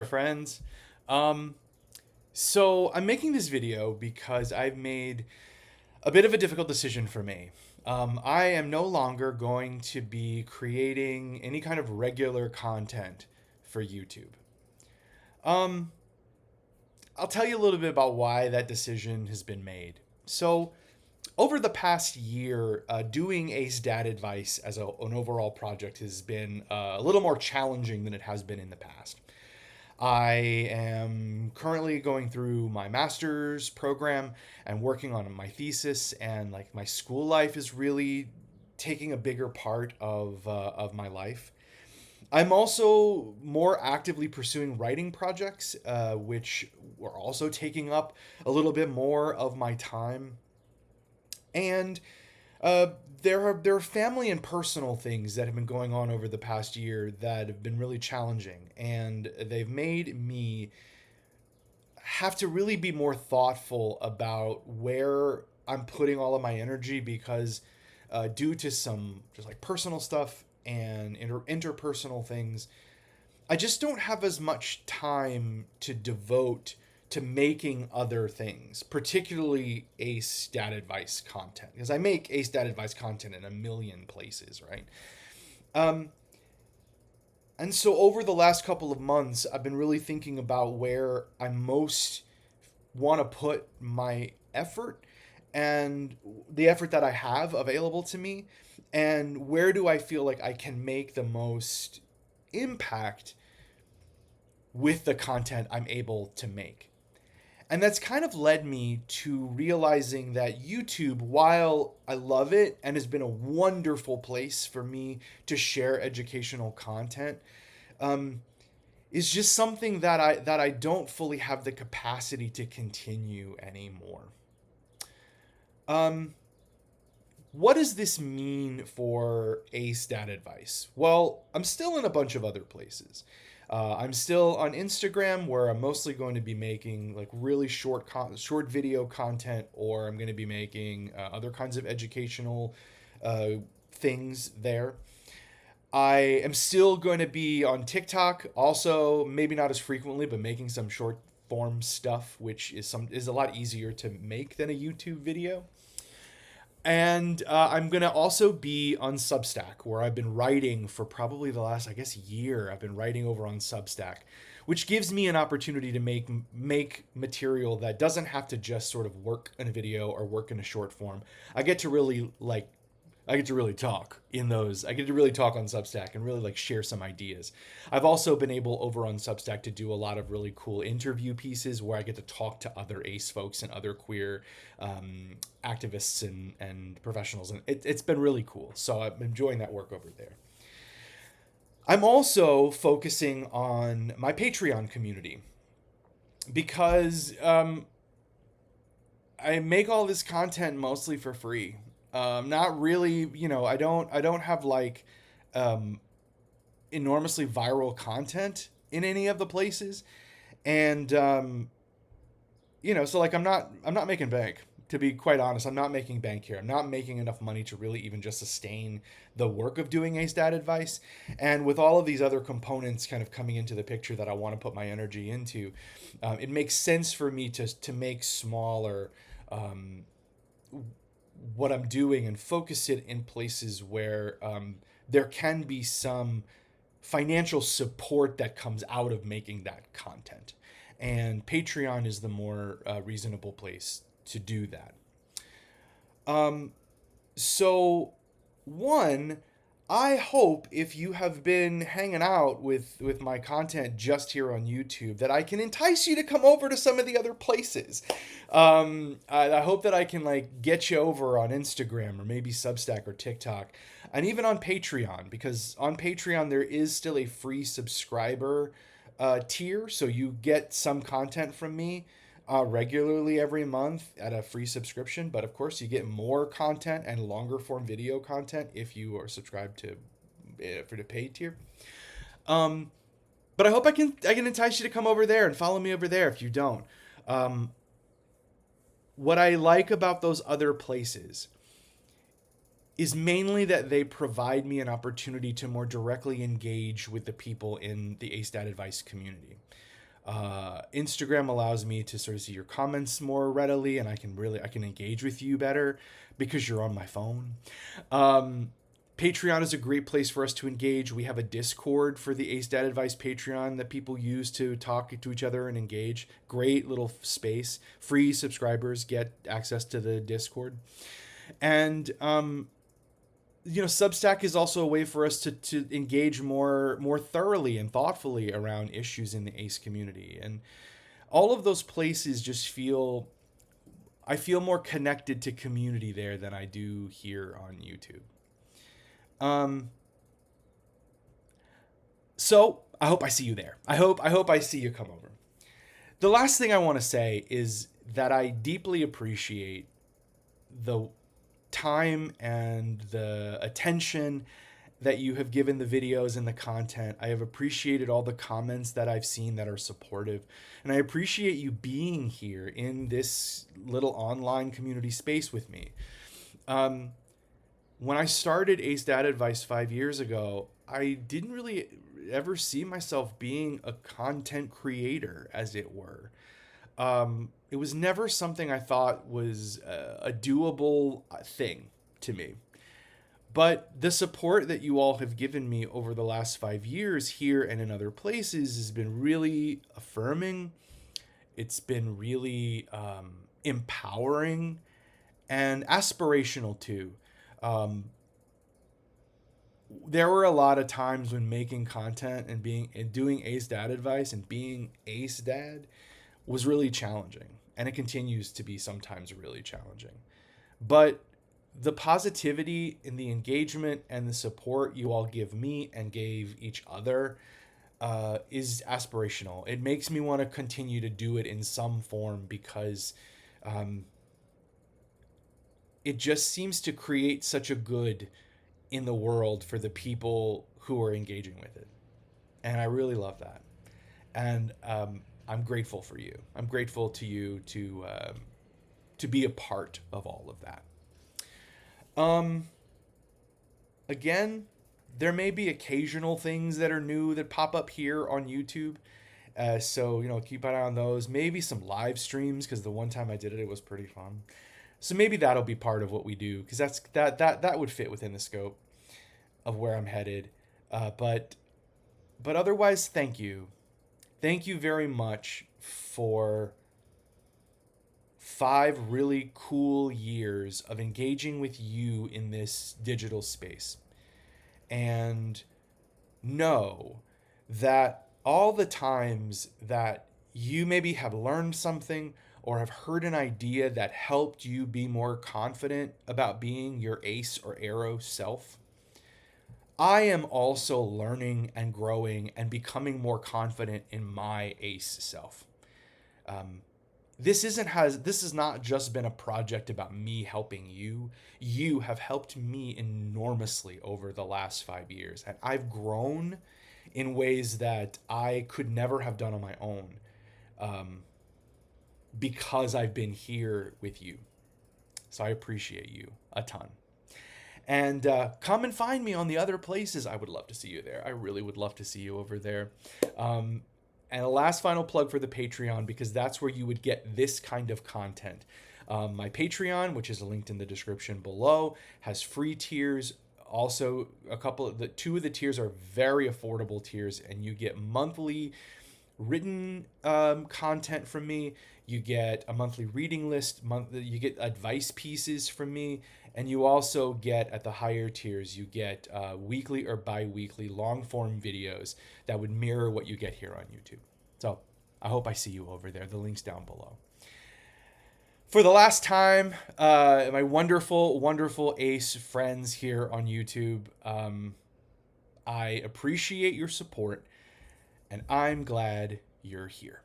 friends. Um, so I'm making this video because I've made a bit of a difficult decision for me. I am no longer going to be creating any kind of regular content for YouTube. Um, I'll tell you a little bit about why that decision has been made. So, over the past year, doing Ace Dad Advice as an overall project has been a little more challenging than it has been in the past. I am currently going through my master's program and working on my thesis, and like my school life is really taking a bigger part of my life. I'm also more actively pursuing writing projects, which are also taking up a little bit more of my time. And uh, there are family and personal things that have been going on over the past year that have been really challenging, and they've made me have to really be more thoughtful about where I'm putting all of my energy because due to some just like personal stuff and interpersonal things, I just don't have as much time to devote to making other things, particularly Ace Stat Advice content, because I make Ace Stat Advice content in a million places, right? Um, and so over the last couple of months, I've been really thinking about where I most want to put my effort and the effort that I have available to me, and where do I feel like I can make the most impact with the content I'm able to make. And that's kind of led me to realizing that YouTube, while I love it and has been a wonderful place for me to share educational content, um, is just something that I don't fully have the capacity to continue anymore. Um, what does this mean for a stat advice? Well, I'm still in a bunch of other places. I'm still on Instagram, where I'm mostly going to be making like really short video content, or I'm going to be making other kinds of educational uh, things there. I am still going to be on TikTok, also maybe not as frequently, but making some short form stuff, which is a lot easier to make than a YouTube video. And I'm gonna also be on Substack, where I've been writing for probably the last, I guess, year. I've been writing over on Substack, which gives me an opportunity to make material that doesn't have to just sort of work in a video or work in a short form. I get to really like I get to really talk in those. I get to really talk on Substack and really like share some ideas. I've also been able over on Substack to do a lot of really cool interview pieces where I get to talk to other ACE folks and other queer activists and professionals. And it's been really cool. So I'm enjoying that work over there. I'm also focusing on my Patreon community because I make all this content mostly for free. Not really, I don't have like um, enormously viral content in any of the places, and so like I'm not making bank. To be quite honest, I'm not making bank here. I'm not making enough money to really even just sustain the work of doing a stat advice. And with all of these other components kind of coming into the picture that I want to put my energy into, it makes sense for me to make smaller um, what I'm doing and focus it in places where there can be some financial support that comes out of making that content. And Patreon is the more reasonable place to do that. Um, so, one, I hope if you have been hanging out with my content just here on YouTube, that I can entice you to come over to some of the other places. I hope that I can like get you over on Instagram or maybe Substack or TikTok, and even on Patreon, because on Patreon there is still a free subscriber tier, so you get some content from me regularly every month at a free subscription. But of course, you get more content and longer form video content if you are subscribed to for the paid tier. Um, but I hope I can entice you to come over there and follow me over there if you don't. Um, what I like about those other places is mainly that they provide me an opportunity to more directly engage with the people in the ASTAT advice community. Instagram allows me to sort of see your comments more readily, and I can engage with you better because you're on my phone. Um, Patreon is a great place for us to engage. We have a Discord for the Ace Dad Advice Patreon that people use to talk to each other and engage. Great little space. Free subscribers get access to the Discord. And Substack is also a way for us to engage more thoroughly and thoughtfully around issues in the Ace community. And all of those places just I feel more connected to community there than I do here on YouTube. So I hope I see you there. I hope I see you come over. The last thing I want to say is that I deeply appreciate the time and the attention that you have given the videos and the content. I have appreciated all the comments that I've seen that are supportive. And I appreciate you being here in this little online community space with me. When I started Ace Dad Advice 5 years ago, I didn't really ever see myself being a content creator, as it were. It was never something I thought was a doable thing to me. But the support that you all have given me over the last 5 years here and in other places has been really affirming. It's been really empowering and aspirational too. There were a lot of times when making content and doing Ace Dad Advice and being Ace Dad was really challenging, and it continues to be sometimes really challenging. But the positivity and the engagement and the support you all give me and gave each other is aspirational. It makes me want to continue to do it in some form because it just seems to create such a good in the world for the people who are engaging with it. And I really love that. And I'm grateful for you. I'm grateful to you to be a part of all of that. Again, there may be occasional things that are new that pop up here on YouTube. So, keep an eye on those. Maybe some live streams, because the one time I did it, it was pretty fun. So maybe that'll be part of what we do, because that would fit within the scope of where I'm headed. But otherwise, thank you. Thank you very much for 5 really cool years of engaging with you in this digital space. And know that all the times that you maybe have learned something or have heard an idea that helped you be more confident about being your ace or arrow self, I am also learning and growing and becoming more confident in my ace self. This has not just been a project about me helping you. You have helped me enormously over the last 5 years, and I've grown in ways that I could never have done on my own, because I've been here with you. So I appreciate you a ton. And come and find me on the other places. I would love to see you there. I really would love to see you over there. And a last final plug for the Patreon, because that's where you would get this kind of content. My Patreon, which is linked in the description below, has free tiers. Also, two of the tiers are very affordable tiers, and you get monthly written content from me. You get a monthly reading list. You get advice pieces from me, and you also get, at the higher tiers, you get weekly or bi-weekly long-form videos that would mirror what you get here on YouTube. So I hope I see you over there. The link's down below. For the last time, my wonderful, wonderful Ace friends here on YouTube, I appreciate your support, and I'm glad you're here.